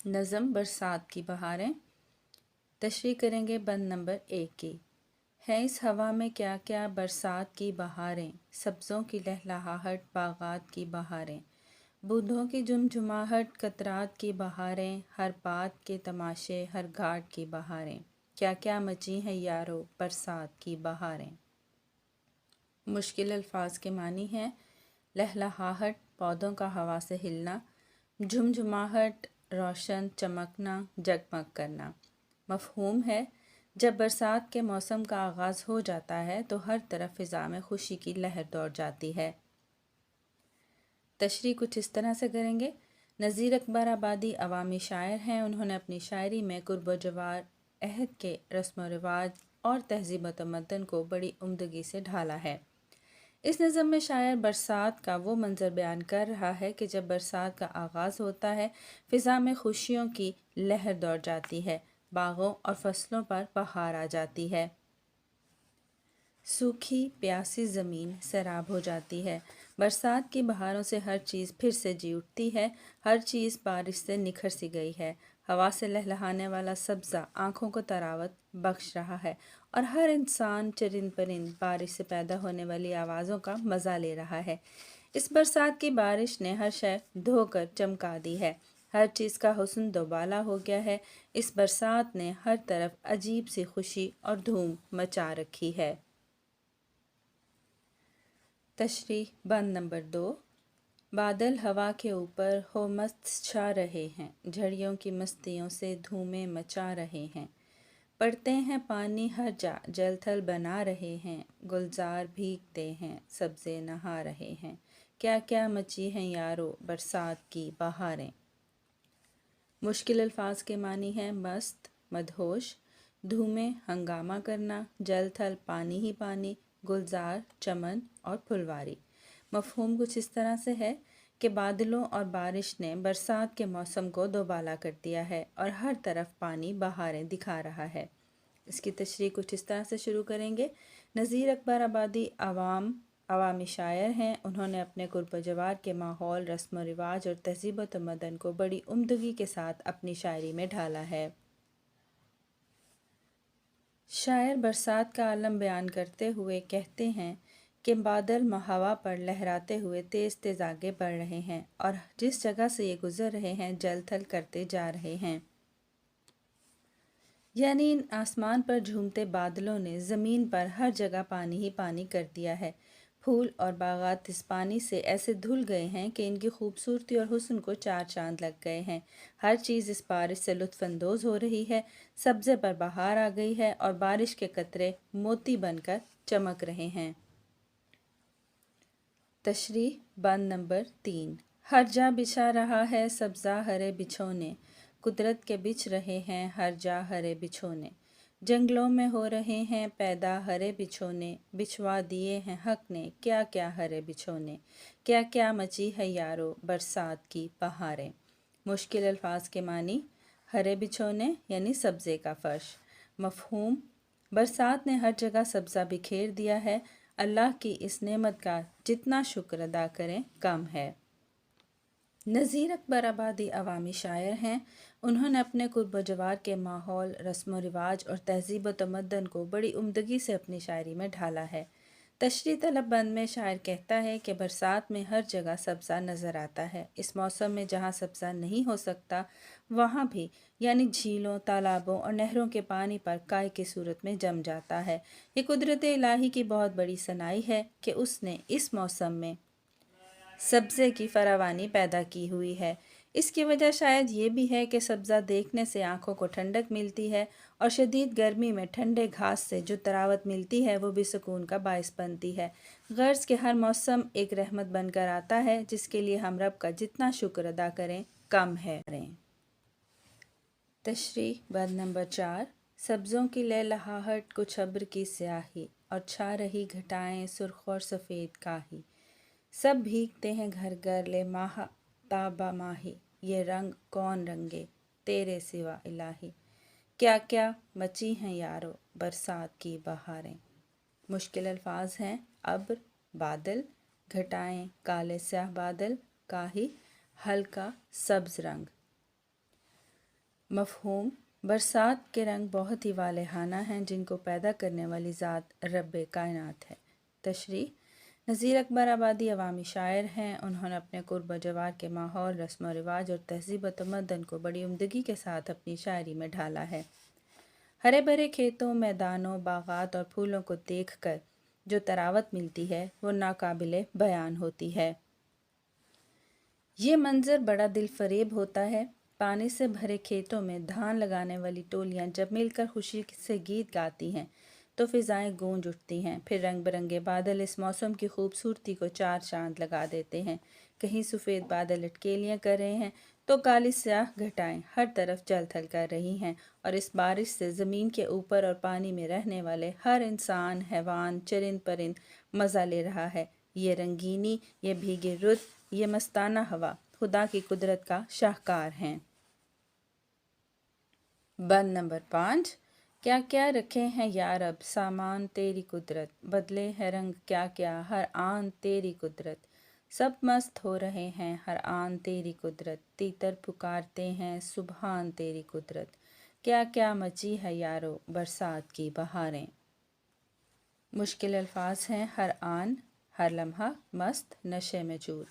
نظم برسات کی بہاریں تشریح کریں گے بند نمبر 1 کی۔ ہے اس ہوا میں کیا کیا برسات کی بہاریں، سبزوں کی لہلہاہٹ باغات کی بہاریں، بوندھوں کی جھمجھماہٹ قطرات کی بہاریں، ہر بات کے تماشے ہر گھاٹ کی بہاریں، کیا کیا مچی ہیں یارو برسات کی بہاریں۔ مشکل الفاظ کے معنی ہیں لہلہاہٹ پودوں کا ہوا سے ہلنا، جھمجھماہٹ روشن چمکنا جگمگ کرنا۔ مفہوم ہے جب برسات کے موسم کا آغاز ہو جاتا ہے تو ہر طرف فضا میں خوشی کی لہر دوڑ جاتی ہے۔ تشریح کچھ اس طرح سے کریں گے۔ نذیر اکبر آبادی عوامی شاعر ہیں، انہوں نے اپنی شاعری میں قرب و جوار، عہد کے رسم و رواج اور تہذیب و تمدن کو بڑی عمدگی سے ڈھالا ہے۔ اس نظم میں شاعر برسات کا وہ منظر بیان کر رہا ہے کہ جب برسات کا آغاز ہوتا ہے فضا میں خوشیوں کی لہر دوڑ جاتی ہے، باغوں اور فصلوں پر بہار آ جاتی ہے، سوکھی پیاسی زمین سیراب ہو جاتی ہے۔ برسات کی بہاروں سے ہر چیز پھر سے جی اٹھتی ہے، ہر چیز بارش سے نکھر سی گئی ہے، ہوا سے لہلہانے والا سبزہ آنکھوں کو طراوت بخش رہا ہے اور ہر انسان چرند پرند بارش سے پیدا ہونے والی آوازوں کا مزہ لے رہا ہے۔ اس برسات کی بارش نے ہر شے دھو کر چمکا دی ہے، ہر چیز کا حسن دوبالا ہو گیا ہے۔ اس برسات نے ہر طرف عجیب سی خوشی اور دھوم مچا رکھی ہے۔ تشریح بند نمبر 2۔ بادل ہوا کے اوپر ہو مست چھا رہے ہیں، جھڑیوں کی مستیوں سے دھومیں مچا رہے ہیں، پڑتے ہیں پانی ہر جا جل تھل بنا رہے ہیں، گلزار بھیگتے ہیں سبزے نہا رہے ہیں، کیا کیا مچی ہیں یارو برسات کی بہاریں۔ مشکل الفاظ کے معنی ہیں مست مدہوش، دھومیں ہنگامہ کرنا، جل تھل پانی ہی پانی، گلزار چمن اور پھلواری۔ مفہوم کچھ اس طرح سے ہے کہ بادلوں اور بارش نے برسات کے موسم کو دوبالا کر دیا ہے اور ہر طرف پانی بہاریں دکھا رہا ہے۔ اس کی تشریح کچھ اس طرح سے شروع کریں گے۔ نذیر اکبر آبادی عوامی شاعر ہیں، انہوں نے اپنے قرب و جوار کے ماحول، رسم و رواج اور تہذیب و تمدن کو بڑی عمدگی کے ساتھ اپنی شاعری میں ڈھالا ہے۔ شاعر برسات کا عالم بیان کرتے ہوئے کہتے ہیں کہ بادل ہوا پر لہراتے ہوئے تیز تیز آگے بڑھ رہے ہیں اور جس جگہ سے یہ گزر رہے ہیں جل تھل کرتے جا رہے ہیں، یعنی ان آسمان پر جھومتے بادلوں نے زمین پر ہر جگہ پانی ہی پانی کر دیا ہے۔ پھول اور باغات اس پانی سے ایسے دھل گئے ہیں کہ ان کی خوبصورتی اور حسن کو چار چاند لگ گئے ہیں، ہر چیز اس بارش سے لطف اندوز ہو رہی ہے، سبزے پر بہار آ گئی ہے اور بارش کے قطرے موتی بن کر چمک رہے ہیں۔ تشریح بند نمبر 3۔ ہر جا بچھا رہا ہے سبزہ ہرے بچھونے، قدرت کے بچھ رہے ہیں ہر جا ہرے بچھونے، جنگلوں میں ہو رہے ہیں پیدا ہرے بچھونے، بچھوا دیے ہیں حق نے کیا کیا ہرے بچھونے، کیا کیا مچی ہے یارو برسات کی بہاریں۔ مشکل الفاظ کے معنی ہرے بچھونے یعنی سبزے کا فرش۔ مفہوم برسات نے ہر جگہ سبزہ بکھیر دیا ہے، اللہ کی اس نعمت کا جتنا شکر ادا کریں کم ہے۔ نذیر اکبر آبادی عوامی شاعر ہیں، انہوں نے اپنے قرب و جوار کے ماحول، رسم و رواج اور تہذیب و تمدن کو بڑی عمدگی سے اپنی شاعری میں ڈھالا ہے۔ تشریح طلب بند میں شاعر کہتا ہے کہ برسات میں ہر جگہ سبزہ نظر آتا ہے، اس موسم میں جہاں سبزہ نہیں ہو سکتا وہاں بھی، یعنی جھیلوں، تالابوں اور نہروں کے پانی پر کائی کی صورت میں جم جاتا ہے۔ یہ قدرت الہی کی بہت بڑی صنائی ہے کہ اس نے اس موسم میں سبزے کی فراوانی پیدا کی ہوئی ہے۔ اس کی وجہ شاید یہ بھی ہے کہ سبزہ دیکھنے سے آنکھوں کو ٹھنڈک ملتی ہے اور شدید گرمی میں ٹھنڈے گھاس سے جو تراوت ملتی ہے وہ بھی سکون کا باعث بنتی ہے۔ غرض کہ ہر موسم ایک رحمت بن کر آتا ہے جس کے لیے ہم رب کا جتنا شکر ادا کریں کم ہے۔ تشریح بند نمبر 4۔ سبزوں کی لہلہاہٹ کچھ ابر کی سیاہی اور چھا رہی گھٹائیں سرخ اور سفید کاہی، سب بھیگتے ہیں گھر گھر لے ماہ تابہ ماہی، یہ رنگ کون رنگے تیرے سوا الہی، کیا کیا مچی ہیں یارو برسات کی بہاریں۔ مشکل الفاظ ہیں ابر بادل، گھٹائیں کالے سیاہ بادل، کاہی ہلکا سبز رنگ۔ مفہوم: برسات کے رنگ بہت ہی والہانہ ہیں جن کو پیدا کرنے والی ذات رب کائنات ہے۔ تشریح: نذیر اکبر آبادی عوامی شاعر ہیں۔ انہوں نے اپنے قرب و جوار کے ماحول، رسم و رواج اور تہذیب و تمدن کو بڑی عمدگی کے ساتھ اپنی شاعری میں ڈھالا ہے۔ ہرے بھرے کھیتوں، میدانوں، باغات اور پھولوں کو دیکھ کر جو طراوت ملتی ہے وہ ناقابل بیان ہوتی ہے۔ یہ منظر بڑا دل فریب ہوتا ہے۔ پانی سے بھرے کھیتوں میں دھان لگانے والی ٹولیاں جب مل کر خوشی سے گیت گاتی ہیں تو فضائیں گونج اٹھتی ہیں۔ پھر رنگ برنگے بادل اس موسم کی خوبصورتی کو چار چاند لگا دیتے ہیں۔ کہیں سفید بادل اٹکیلیاں کر رہے ہیں تو کالی سیاہ گھٹائیں ہر طرف چل تھل کر رہی ہیں، اور اس بارش سے زمین کے اوپر اور پانی میں رہنے والے ہر انسان، حیوان، چرند پرند مزہ لے رہا ہے۔ یہ رنگینی، یہ بھیگی رت، یہ مستانہ ہوا خدا کی قدرت کا شاہکار ہیں۔ بند نمبر 5۔ کیا کیا رکھے ہیں یا رب سامان تیری قدرت، بدلے ہے رنگ کیا کیا ہر آن تیری قدرت، سب مست ہو رہے ہیں ہر آن تیری قدرت، تیتر پکارتے ہیں سبحان تیری قدرت، کیا کیا مچی ہے یارو برسات کی بہاریں۔ مشکل الفاظ ہیں: ہر آن، ہر لمحہ، مست، نشے میں چور۔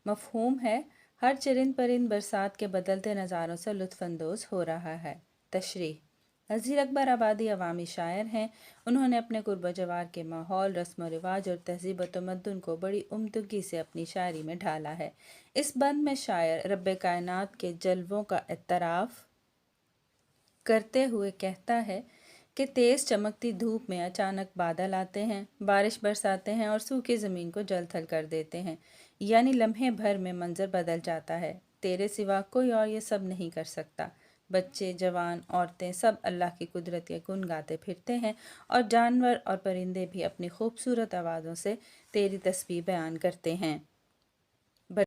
مفہوم ہے: ہر چرند پرند برسات کے بدلتے نظاروں سے لطف اندوز ہو رہا ہے۔ تشریح: نذیر اکبر آبادی عوامی شاعر ہیں۔ انہوں نے اپنے قرب و جوار کے ماحول، رسم و رواج اور تہذیب و تمدن کو بڑی عمدگی سے اپنی شاعری میں ڈھالا ہے۔ اس بند میں شاعر رب کائنات کے جلووں کا اعتراف کرتے ہوئے کہتا ہے کہ تیز چمکتی دھوپ میں اچانک بادل آتے ہیں، بارش برساتے ہیں اور سوکھی زمین کو جل تھل کر دیتے ہیں، یعنی لمحے بھر میں منظر بدل جاتا ہے۔ تیرے سوا کوئی اور یہ سب نہیں کر سکتا۔ بچے، جوان، عورتیں سب اللہ کی قدرت کے گن گاتے پھرتے ہیں، اور جانور اور پرندے بھی اپنی خوبصورت آوازوں سے تیری تسبیح بیان کرتے ہیں۔